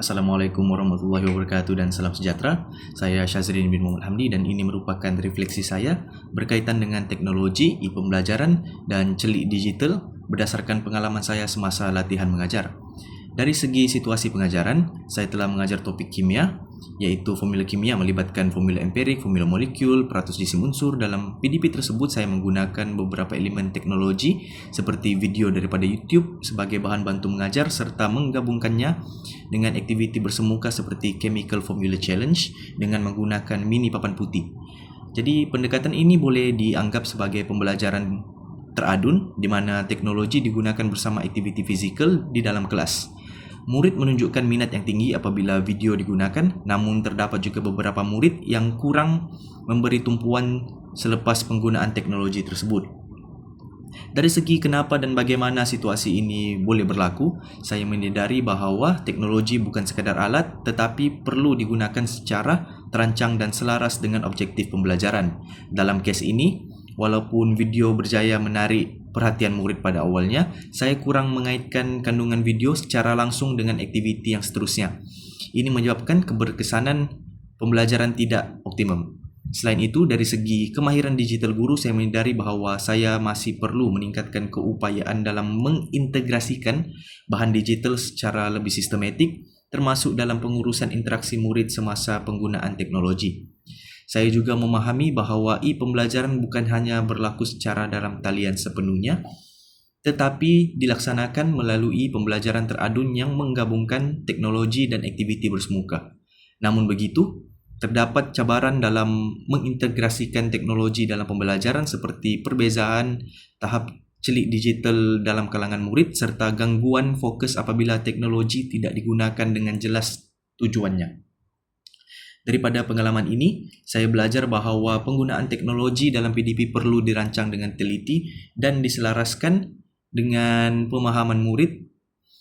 Assalamualaikum warahmatullahi wabarakatuh dan salam sejahtera. Saya Syazrin bin Muhammad Hamdi dan ini merupakan refleksi saya berkaitan dengan teknologi, e-pembelajaran dan celik digital berdasarkan pengalaman saya semasa latihan mengajar. Dari segi situasi pengajaran, saya telah mengajar topik kimia, iaitu formula kimia melibatkan formula empirik, formula molekul, peratus jisim unsur. Dalam PDP tersebut, saya menggunakan beberapa elemen teknologi seperti video daripada YouTube sebagai bahan bantu mengajar serta menggabungkannya dengan aktiviti bersemuka seperti Chemical Formula Challenge dengan menggunakan mini papan putih. Jadi pendekatan ini boleh dianggap sebagai pembelajaran teradun di mana teknologi digunakan bersama aktiviti fizikal di dalam kelas. Murid menunjukkan minat yang tinggi apabila video digunakan, namun terdapat juga beberapa murid yang kurang memberi tumpuan selepas penggunaan teknologi tersebut. Dari segi kenapa dan bagaimana situasi ini boleh berlaku, saya menyadari bahawa teknologi bukan sekadar alat tetapi perlu digunakan secara terancang dan selaras dengan objektif pembelajaran. Dalam kes ini, walaupun video berjaya menarik perhatian murid pada awalnya, saya kurang mengaitkan kandungan video secara langsung dengan aktiviti yang seterusnya. Ini menyebabkan keberkesanan pembelajaran tidak optimum. Selain itu, dari segi kemahiran digital guru, saya menyadari bahawa saya masih perlu meningkatkan keupayaan dalam mengintegrasikan bahan digital secara lebih sistematik, termasuk dalam pengurusan interaksi murid semasa penggunaan teknologi. Saya juga memahami bahawa e-pembelajaran bukan hanya berlaku secara dalam talian sepenuhnya, tetapi dilaksanakan melalui pembelajaran teradun yang menggabungkan teknologi dan aktiviti bersemuka. Namun begitu, terdapat cabaran dalam mengintegrasikan teknologi dalam pembelajaran seperti perbezaan tahap celik digital dalam kalangan murid serta gangguan fokus apabila teknologi tidak digunakan dengan jelas tujuannya. Daripada pengalaman ini, saya belajar bahawa penggunaan teknologi dalam PDP perlu dirancang dengan teliti dan diselaraskan dengan pemahaman murid.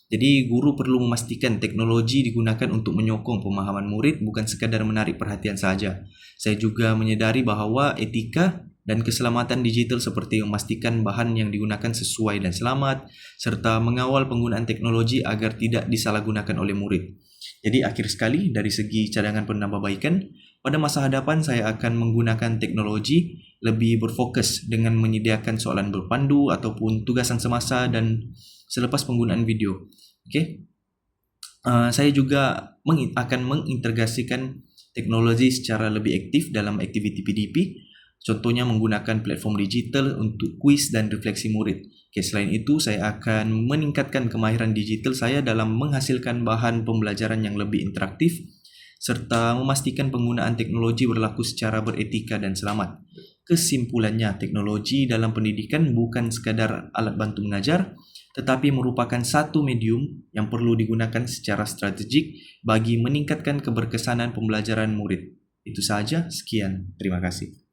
Jadi, guru perlu memastikan teknologi digunakan untuk menyokong pemahaman murid, bukan sekadar menarik perhatian saja. Saya juga menyadari bahawa etika dan keselamatan digital seperti memastikan bahan yang digunakan sesuai dan selamat, serta mengawal penggunaan teknologi agar tidak disalahgunakan oleh murid. Jadi akhir sekali, dari segi cadangan penambahbaikan, pada masa hadapan saya akan menggunakan teknologi lebih berfokus dengan menyediakan soalan berpandu ataupun tugasan semasa dan selepas penggunaan video. Saya juga akan mengintegrasikan teknologi secara lebih aktif dalam aktiviti PDP, contohnya menggunakan platform digital untuk kuis dan refleksi murid. Selain itu, saya akan meningkatkan kemahiran digital saya dalam menghasilkan bahan pembelajaran yang lebih interaktif serta memastikan penggunaan teknologi berlaku secara beretika dan selamat. Kesimpulannya, teknologi dalam pendidikan bukan sekadar alat bantu mengajar, tetapi merupakan satu medium yang perlu digunakan secara strategik bagi meningkatkan keberkesanan pembelajaran murid. Itu sahaja, sekian. Terima kasih.